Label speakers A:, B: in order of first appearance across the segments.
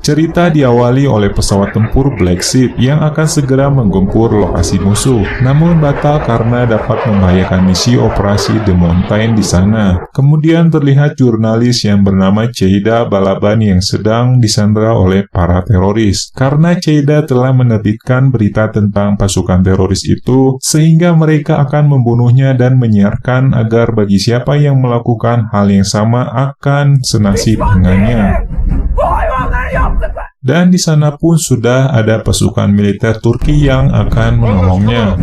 A: Cerita diawali oleh pesawat tempur Black Sheep yang akan segera menggempur lokasi musuh, namun batal karena dapat membahayakan misi operasi The Mountain di sana. Kemudian terlihat jurnalis yang bernama Cheida Balaban yang sedang disandra oleh para teroris. Karena Cheida telah menerbitkan berita tentang pasukan teroris itu, sehingga mereka akan membunuhnya dan menyiarkan agar bagi siapa yang melakukan hal yang sama akan senasib dengannya. Dan di sana pun sudah ada pasukan militer Turki yang akan menolongnya.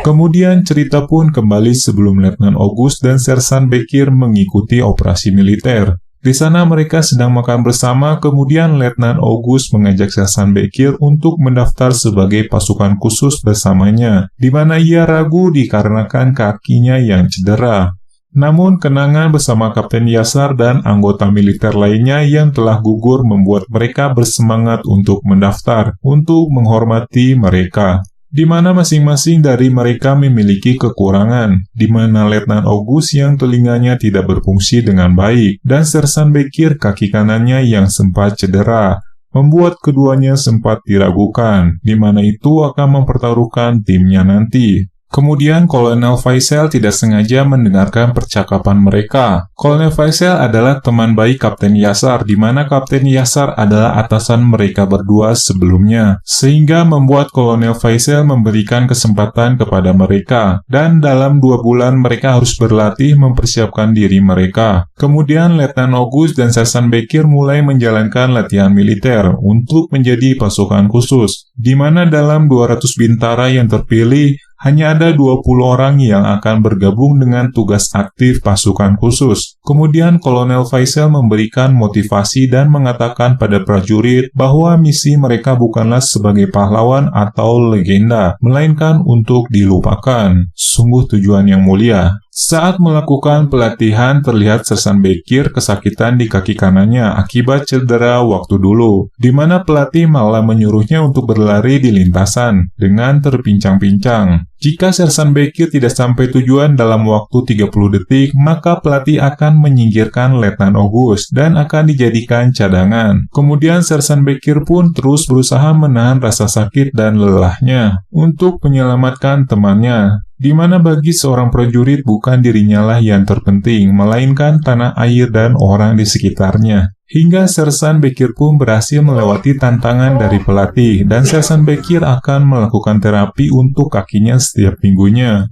A: Kemudian cerita pun kembali sebelum Letnan August dan Sersan Bekir mengikuti operasi militer. Di sana mereka sedang makan bersama, kemudian Letnan August mengajak Sersan Bekir untuk mendaftar sebagai pasukan khusus bersamanya, di mana ia ragu dikarenakan kakinya yang cedera. Namun kenangan bersama Kapten Yasar dan anggota militer lainnya yang telah gugur membuat mereka bersemangat untuk mendaftar, untuk menghormati mereka. Di mana masing-masing dari mereka memiliki kekurangan, di mana Letnan August yang telinganya tidak berfungsi dengan baik, dan Sersan Bekir kaki kanannya yang sempat cedera, membuat keduanya sempat diragukan, di mana itu akan mempertaruhkan timnya nanti. Kemudian Kolonel Faisal tidak sengaja mendengarkan percakapan mereka. Kolonel Faisal adalah teman baik Kapten Yasar, di mana Kapten Yasar adalah atasan mereka berdua sebelumnya, sehingga membuat Kolonel Faisal memberikan kesempatan kepada mereka, dan dalam 2 bulan mereka harus berlatih mempersiapkan diri mereka. Kemudian Letnan August dan Sersan Bekir mulai menjalankan latihan militer untuk menjadi pasukan khusus, di mana dalam 200 bintara yang terpilih, hanya ada 20 orang yang akan bergabung dengan tugas aktif pasukan khusus. Kemudian Kolonel Faisal memberikan motivasi dan mengatakan pada prajurit bahwa misi mereka bukanlah sebagai pahlawan atau legenda, melainkan untuk dilupakan. Sungguh tujuan yang mulia. Saat melakukan pelatihan, terlihat Sersan Bekir kesakitan di kaki kanannya akibat cedera waktu dulu, di mana pelatih malah menyuruhnya untuk berlari di lintasan dengan terpincang-pincang. Jika Sersan Bekir tidak sampai tujuan dalam waktu 30 detik, maka pelatih akan menyingkirkan Letnan August dan akan dijadikan cadangan. Kemudian Sersan Bekir pun terus berusaha menahan rasa sakit dan lelahnya untuk menyelamatkan temannya, di mana bagi seorang prajurit bukan dirinya lah yang terpenting, melainkan tanah air dan orang di sekitarnya. Hingga Sersan Bekir pun berhasil melewati tantangan dari pelatih, dan Sersan Bekir akan melakukan terapi untuk kakinya setiap minggunya.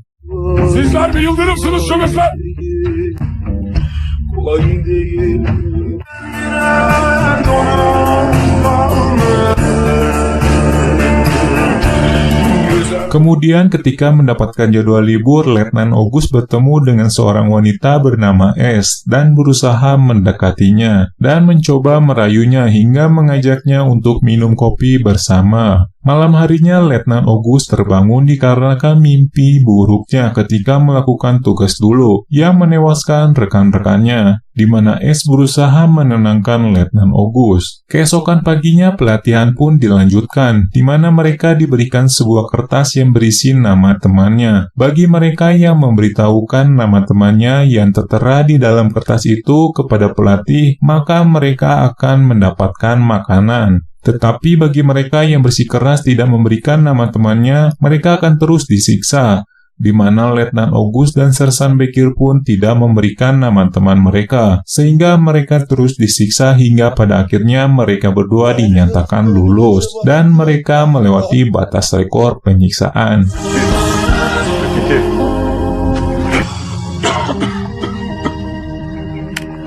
B: Sizler bir yıldırımsınız çocuklar. Kolay değil.
A: Kemudian ketika mendapatkan jadwal libur, Letnan August bertemu dengan seorang wanita bernama S dan berusaha mendekatinya dan mencoba merayunya hingga mengajaknya untuk minum kopi bersama. Malam harinya Letnan August terbangun dikarenakan mimpi buruknya ketika melakukan tugas dulu yang menewaskan rekan-rekannya, di mana S berusaha menenangkan Letnan August. Keesokan paginya pelatihan pun dilanjutkan, di mana mereka diberikan sebuah kertas yang berisi nama temannya. Bagi mereka yang memberitahukan nama temannya yang tertera di dalam kertas itu kepada pelatih, maka mereka akan mendapatkan makanan. Tetapi bagi mereka yang bersikeras tidak memberikan nama temannya, mereka akan terus disiksa, di mana Letnan August dan Sersan Bekir pun tidak memberikan nama teman mereka, sehingga mereka terus disiksa hingga pada akhirnya mereka berdua dinyatakan lulus, dan mereka melewati batas rekor penyiksaan.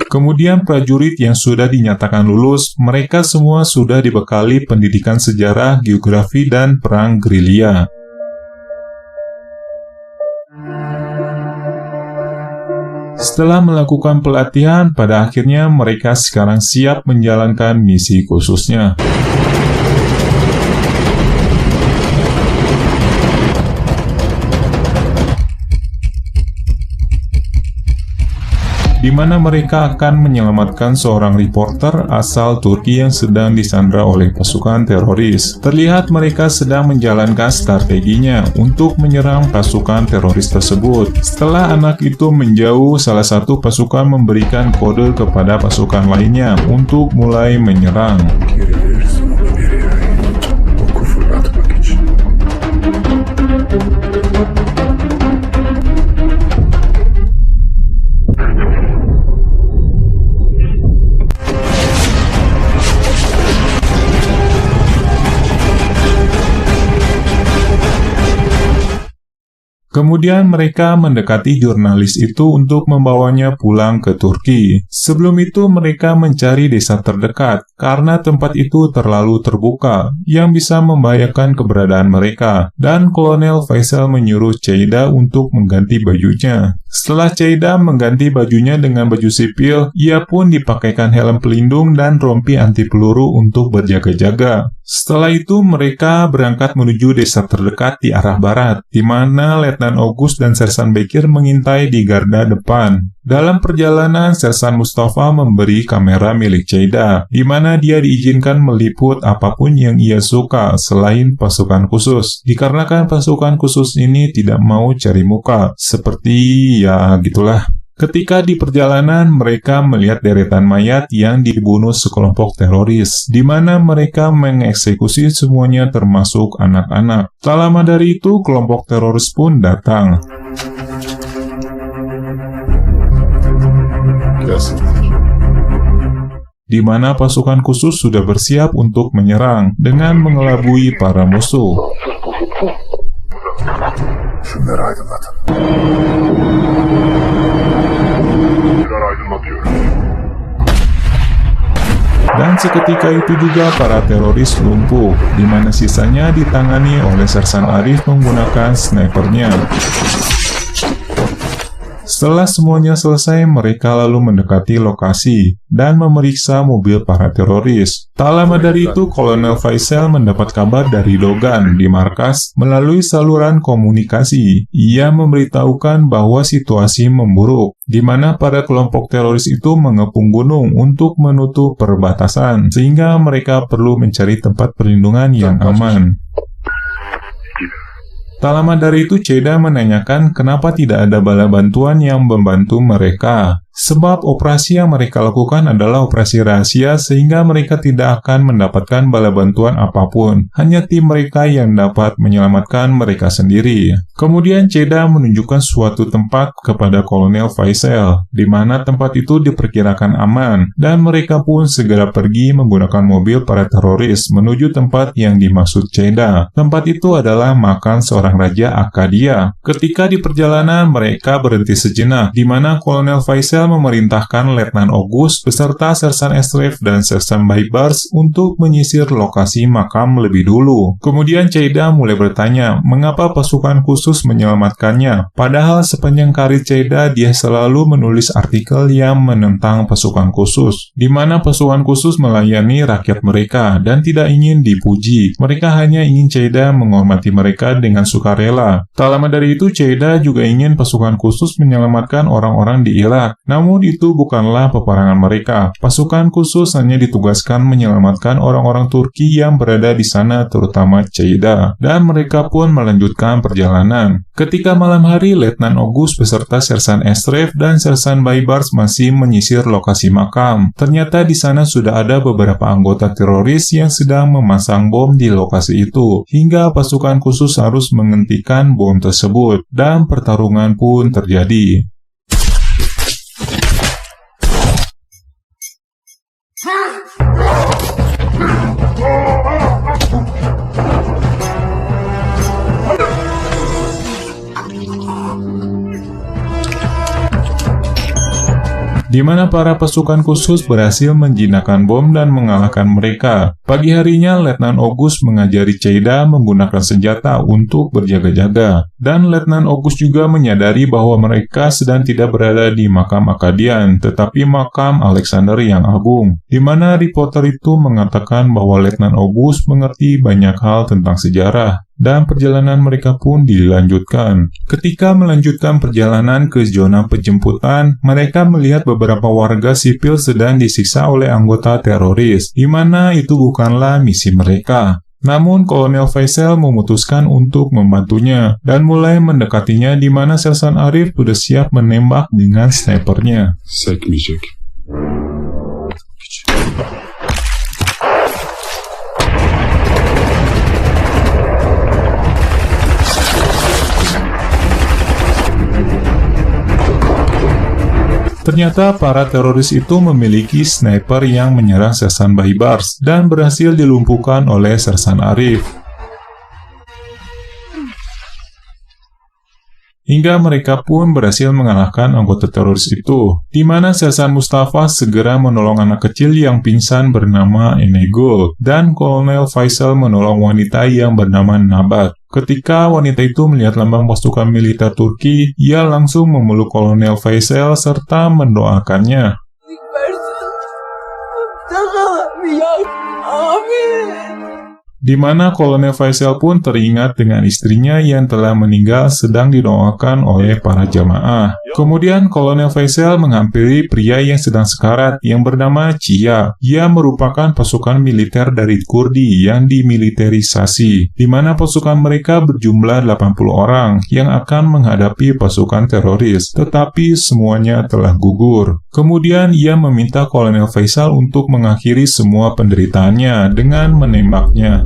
A: Kemudian prajurit yang sudah dinyatakan lulus, mereka semua sudah dibekali pendidikan sejarah, geografi, dan perang gerilya. Setelah melakukan pelatihan, pada akhirnya mereka sekarang siap menjalankan misi khususnya. Di di mana mereka akan menyelamatkan seorang reporter asal Turki yang sedang disandra oleh pasukan teroris. Terlihat mereka sedang menjalankan strateginya untuk menyerang pasukan teroris tersebut. Setelah anak itu menjauh, salah satu pasukan memberikan kode kepada pasukan lainnya untuk mulai menyerang. Kemudian mereka mendekati jurnalis itu untuk membawanya pulang ke Turki. Sebelum itu mereka mencari desa terdekat karena tempat itu terlalu terbuka yang bisa membahayakan keberadaan mereka. Dan Kolonel Faisal menyuruh Ceyda untuk mengganti bajunya. Setelah Ceyda mengganti bajunya dengan baju sipil, ia pun dipakaikan helm pelindung dan rompi anti peluru untuk berjaga-jaga. Setelah itu mereka berangkat menuju desa terdekat di arah barat, di mana Letnan August dan Sersan Bekir mengintai di garda depan. Dalam perjalanan, Sersan Mustafa memberi kamera milik Ceyda, di mana dia diizinkan meliput apapun yang ia suka selain pasukan khusus. Dikarenakan pasukan khusus ini tidak mau cari muka, seperti ya gitulah. Ketika di perjalanan, mereka melihat deretan mayat yang dibunuh sekelompok teroris, di mana mereka mengeksekusi semuanya termasuk anak-anak. Tak lama dari itu, kelompok teroris pun datang. Di mana pasukan khusus sudah bersiap untuk menyerang dengan mengelabui para musuh. Dan seketika itu juga para teroris lumpuh, di mana sisanya ditangani oleh Sersan Arif menggunakan snipernya. Setelah semuanya selesai, mereka lalu mendekati lokasi dan memeriksa mobil para teroris. Tak lama dari itu, Kolonel Faisal mendapat kabar dari Dogan di markas melalui saluran komunikasi. Ia memberitahukan bahwa situasi memburuk, di mana para kelompok teroris itu mengepung gunung untuk menutup perbatasan, sehingga mereka perlu mencari tempat perlindungan yang aman. Tak lama dari itu, Ceyda menanyakan kenapa tidak ada bala bantuan yang membantu mereka. Sebab operasi yang mereka lakukan adalah operasi rahasia sehingga mereka tidak akan mendapatkan bala bantuan apapun. Hanya tim mereka yang dapat menyelamatkan mereka sendiri. Kemudian Ceyda menunjukkan suatu tempat kepada Kolonel Faisal, di mana tempat itu diperkirakan aman, dan mereka pun segera pergi menggunakan mobil para teroris menuju tempat yang dimaksud Ceyda. Tempat itu adalah makam seorang raja Akkadia. Ketika di perjalanan, mereka berhenti sejenak, di mana Kolonel Faisal memerintahkan Letnan August beserta Sersan Esref dan Sersan Baibars untuk menyisir lokasi makam lebih dulu. Kemudian Ceyda mulai bertanya mengapa pasukan khusus menyelamatkannya. Padahal sepanjang karir Ceyda dia selalu menulis artikel yang menentang pasukan khusus, di mana pasukan khusus melayani rakyat mereka dan tidak ingin dipuji. Mereka hanya ingin Ceyda menghormati mereka dengan sukarela. Tak lama dari itu, Ceyda juga ingin pasukan khusus menyelamatkan orang-orang di Irak. Namun itu bukanlah peperangan mereka. Pasukan khusus hanya ditugaskan menyelamatkan orang-orang Turki yang berada di sana, terutama Ceyda. Dan mereka pun melanjutkan perjalanan. Ketika malam hari, Letnan August beserta Sersan Esref dan Sersan Baibars masih menyisir lokasi makam. Ternyata di sana sudah ada beberapa anggota teroris yang sedang memasang bom di lokasi itu, hingga pasukan khusus harus menghentikan bom tersebut, dan pertarungan pun terjadi. Di mana para pasukan khusus berhasil menjinakkan bom dan mengalahkan mereka. Pagi harinya, Letnan August mengajari Ceyda menggunakan senjata untuk berjaga-jaga. Dan Letnan August juga menyadari bahwa mereka sedang tidak berada di makam Akkadian, tetapi makam Alexander yang Agung. Di mana reporter itu mengatakan bahwa Letnan August mengerti banyak hal tentang sejarah. dan perjalanan mereka pun dilanjutkan. Ketika melanjutkan perjalanan ke zona penjemputan, mereka melihat beberapa warga sipil sedang disiksa oleh anggota teroris, di mana itu bukanlah misi mereka. Namun Kolonel Faisal memutuskan untuk membantunya dan mulai mendekatinya, di mana Sersan Arif sudah siap menembak dengan snipernya.
B: Sekmeyecek.
A: Ternyata para teroris itu memiliki sniper yang menyerang Sersan Baibars dan berhasil dilumpuhkan oleh Sersan Arif. Hingga mereka pun berhasil mengalahkan anggota teroris itu, di mana Sersan Mustafa segera menolong anak kecil yang pingsan bernama Enegul, dan Kolonel Faisal menolong wanita yang bernama Nabat. Ketika wanita itu melihat lambang pasukan militer Turki, ia langsung memeluk Kolonel Faisal serta mendoakannya. Di mana Kolonel Faisal pun teringat dengan istrinya yang telah meninggal sedang didoakan oleh para jamaah. Kemudian Kolonel Faisal menghampiri pria yang sedang sekarat yang bernama Cia. Ia merupakan pasukan militer dari Kurdi yang dimiliterisasi, di mana pasukan mereka berjumlah 80 orang yang akan menghadapi pasukan teroris, tetapi semuanya telah gugur. Kemudian ia meminta Kolonel Faisal untuk mengakhiri semua penderitaannya dengan menembaknya.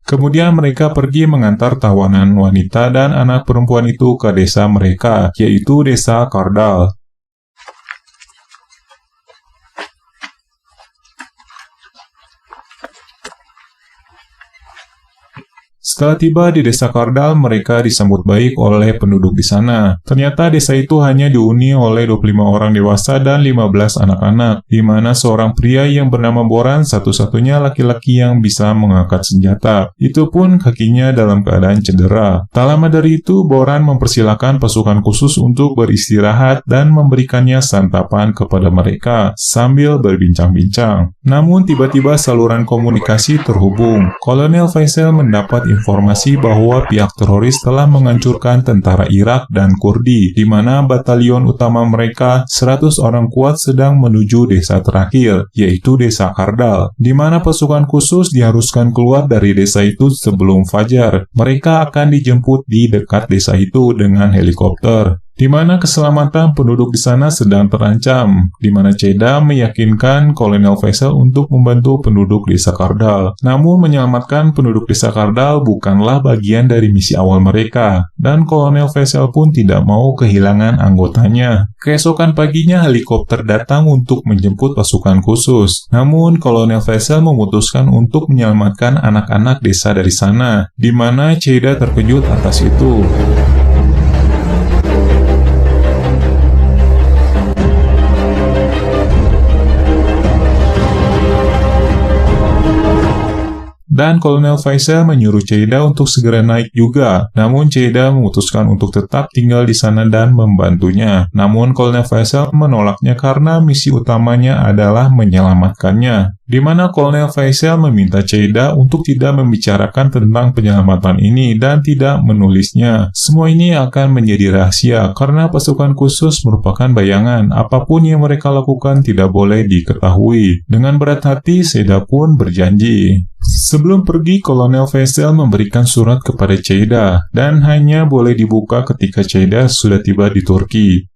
A: Kemudian mereka pergi mengantar tawanan wanita dan anak perempuan itu ke desa mereka, yaitu desa Kardal. Setelah tiba di desa Kardal, mereka disambut baik oleh penduduk di sana. Ternyata desa itu hanya dihuni oleh 25 orang dewasa dan 15 anak-anak, di mana seorang pria yang bernama Boran satu-satunya laki-laki yang bisa mengangkat senjata. Itu pun kakinya dalam keadaan cedera. Tak lama dari itu, Boran mempersilahkan pasukan khusus untuk beristirahat dan memberikannya santapan kepada mereka sambil berbincang-bincang. Namun tiba-tiba saluran komunikasi terhubung. Kolonel Faisal mendapat informasi bahwa pihak teroris telah menghancurkan tentara Irak dan Kurdi, di mana batalion utama mereka 100 orang kuat sedang menuju desa terakhir, yaitu desa Kardal, di mana pasukan khusus diharuskan keluar dari desa itu sebelum fajar. Mereka akan dijemput di dekat desa itu dengan helikopter, di mana keselamatan penduduk di sana sedang terancam, di mana Ceda meyakinkan Kolonel Faisal untuk membantu penduduk desa Kardal. Namun menyelamatkan penduduk desa Kardal bukanlah bagian dari misi awal mereka, dan Kolonel Faisal pun tidak mau kehilangan anggotanya. Keesokan paginya helikopter datang untuk menjemput pasukan khusus. Namun Kolonel Faisal memutuskan untuk menyelamatkan anak-anak desa dari sana, di mana Ceda terkejut atas itu. Dan Kolonel Faisal menyuruh Ceda untuk segera naik juga. Namun Ceda memutuskan untuk tetap tinggal di sana dan membantunya. Namun Kolonel Faisal menolaknya karena misi utamanya adalah menyelamatkannya. Di mana Kolonel Faisal meminta Ceda untuk tidak membicarakan tentang penyelamatan ini dan tidak menulisnya. Semua ini akan menjadi rahasia karena pasukan khusus merupakan bayangan. Apapun yang mereka lakukan tidak boleh diketahui. Dengan berat hati, Ceda pun berjanji. Sebelum pergi, Kolonel Faisal memberikan surat kepada Ceda dan hanya boleh dibuka ketika Ceda sudah tiba di Turki.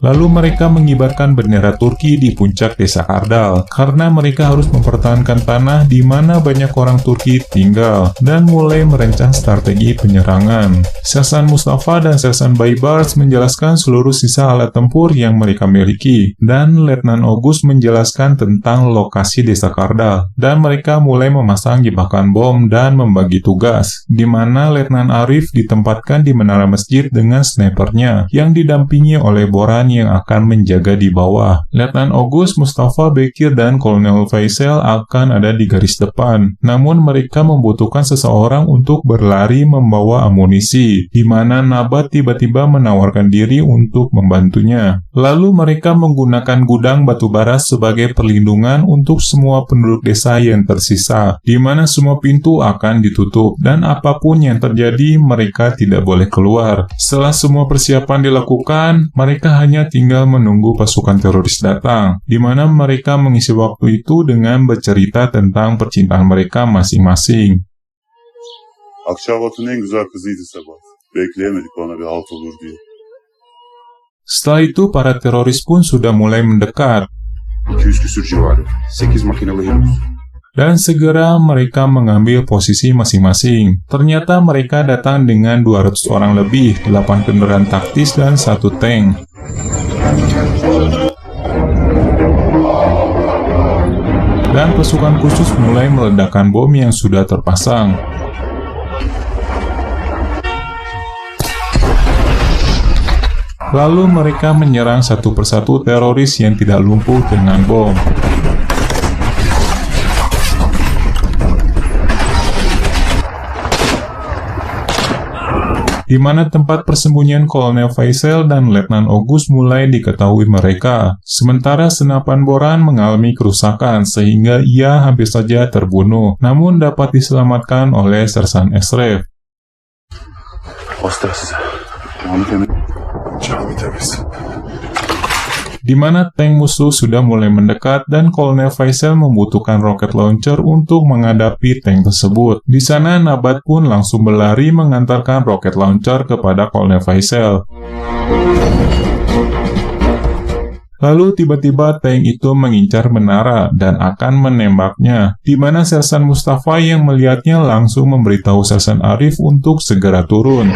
A: Lalu mereka mengibarkan bendera Turki di puncak desa Kardal, karena mereka harus mempertahankan tanah di mana banyak orang Turki tinggal, dan mulai merancang strategi penyerangan. Sersan Mustafa dan Sersan Baibars menjelaskan seluruh sisa alat tempur yang mereka miliki, dan Letnan Ogus menjelaskan tentang lokasi desa Kardal, dan mereka mulai memasang jebakan bom dan membagi tugas, di mana Letnan Arif ditempatkan di menara masjid dengan snipernya, yang didampingi oleh Boran yang akan menjaga di bawah. Letnan Ogus, Mustafa, Bekir, dan Kolonel Faisal akan ada di garis depan. Namun mereka membutuhkan seseorang untuk berlari membawa amunisi, di mana Nabat tiba-tiba menawarkan diri untuk membantunya. Lalu mereka menggunakan gudang batubara sebagai perlindungan untuk semua penduduk desa yang tersisa, di mana semua pintu akan ditutup, dan apapun yang terjadi mereka tidak boleh keluar. Setelah semua persiapan dilakukan, mereka hanya tinggal menunggu pasukan teroris datang, di mana mereka mengisi waktu itu dengan bercerita tentang percintaan mereka masing-masing.
B: Akçabat'ın en güzel kızıydı Sebat. Bekleyemedik bana bir halt olur diye.
A: Setelah itu, para teroris pun sudah mulai mendekat,
C: 200 küsür civarı. 8 makinalı Hilux.
A: dan segera mereka mengambil posisi masing-masing. Ternyata mereka datang dengan 200 orang lebih, 8 kendaraan taktis, dan 1 tank. Dan pasukan khusus mulai meledakkan bom yang sudah terpasang. Lalu mereka menyerang satu persatu teroris yang tidak lumpuh dengan bom. Di mana tempat persembunyian Kolonel Faisal dan Letnan Ogus mulai diketahui mereka. Sementara senapan Boran mengalami kerusakan sehingga ia hampir saja terbunuh, namun dapat diselamatkan oleh Sersan Esref.
C: Bastır size. Cami temiz.
A: Di mana tank musuh sudah mulai mendekat dan Kolonel Faisal membutuhkan rocket launcher untuk menghadapi tank tersebut. Di sana Nabat pun langsung berlari mengantarkan rocket launcher kepada Kolonel Faisal. Lalu tiba-tiba tank itu mengincar menara dan akan menembaknya, di mana Sersan Mustafa yang melihatnya langsung memberitahu Sersan Arif untuk segera turun.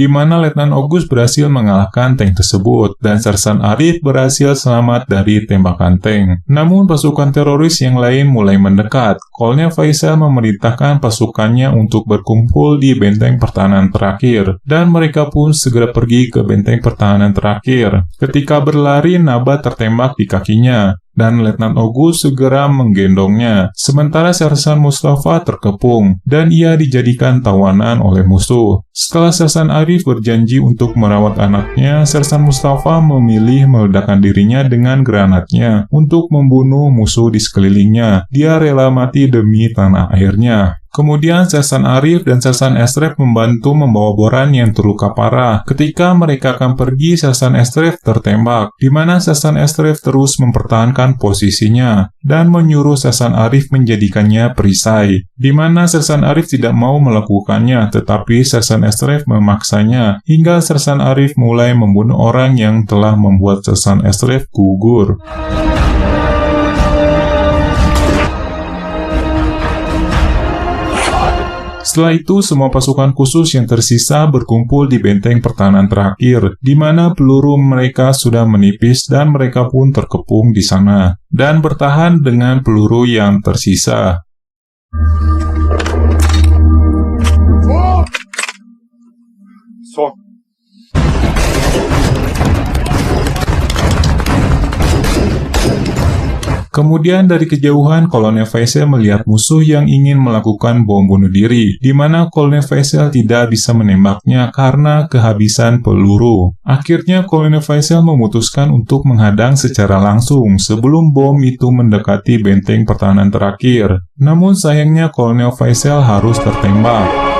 A: Di mana Letnan Ogus berhasil mengalahkan tank tersebut, dan Sersan Arif berhasil selamat dari tembakan tank. Namun pasukan teroris yang lain mulai mendekat. Kolonel Faisal memerintahkan pasukannya untuk berkumpul di benteng pertahanan terakhir, dan mereka pun segera pergi ke benteng pertahanan terakhir. Ketika berlari, Nabat tertembak di kakinya, dan Letnan Ogus segera menggendongnya, sementara Sersan Mustafa terkepung, dan ia dijadikan tawanan oleh musuh. Setelah Sersan Arif berjanji untuk merawat anaknya, Sersan Mustafa memilih meledakkan dirinya dengan granatnya untuk membunuh musuh di sekelilingnya. Dia rela mati demi tanah airnya. Kemudian Sersan Arif dan Sersan Esref membantu membawa Boran yang terluka parah. Ketika mereka akan pergi, Sersan Esref tertembak, di mana Sersan Esref terus mempertahankan posisinya dan menyuruh Sersan Arif menjadikannya perisai, di mana Sersan Arif tidak mau melakukannya, tetapi Sersan Esref memaksanya, hingga Sersan Arif mulai membunuh orang yang telah membuat Sersan Esref gugur. Setelah itu, semua pasukan khusus yang tersisa berkumpul di benteng pertahanan terakhir, di mana peluru mereka sudah menipis dan mereka pun terkepung di sana, dan bertahan dengan peluru yang tersisa.
C: Son.
A: Kemudian dari kejauhan, Kolonel Faisal melihat musuh yang ingin melakukan bom bunuh diri, di mana Kolonel Faisal tidak bisa menembaknya karena kehabisan peluru. Akhirnya Kolonel Faisal memutuskan untuk menghadang secara langsung sebelum bom itu mendekati benteng pertahanan terakhir. Namun sayangnya Kolonel Faisal harus tertembak.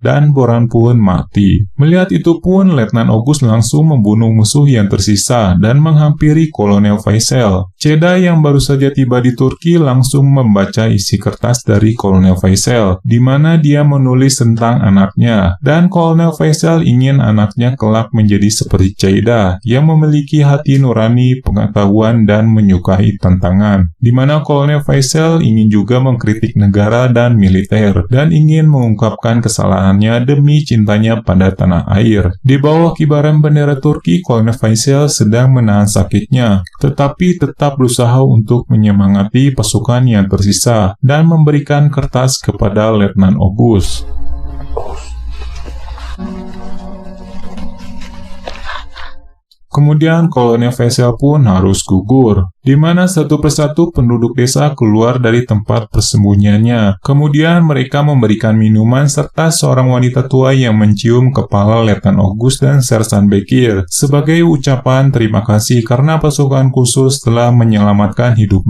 A: Dan Boran pun mati. Melihat itu pun, Letnan Ogus langsung membunuh musuh yang tersisa dan menghampiri Kolonel Faisal. Ceda yang baru saja tiba di Turki langsung membaca isi kertas dari Kolonel Faisal, di mana dia menulis tentang anaknya, dan Kolonel Faisal ingin anaknya kelak menjadi seperti Ceda, yang memiliki hati nurani, pengetahuan, dan menyukai tantangan. Di mana Kolonel Faisal ingin juga mengkritik negara dan militer, dan ingin mengungkapkan kesalahan pertahanannya demi cintanya pada tanah air. Di bawah kibaran bendera Turki, Kolonel Faisal sedang menahan sakitnya, tetapi tetap berusaha untuk menyemangati pasukan yang tersisa dan memberikan kertas kepada Letnan Ogus. Kemudian Kolonel Faisal pun harus gugur, di mana satu persatu penduduk desa keluar dari tempat persembunyiannya. Kemudian mereka memberikan minuman serta seorang wanita tua yang mencium kepala Letnan Ogus dan Sersan Bekir sebagai ucapan terima kasih karena pasukan khusus telah menyelamatkan hidup mereka.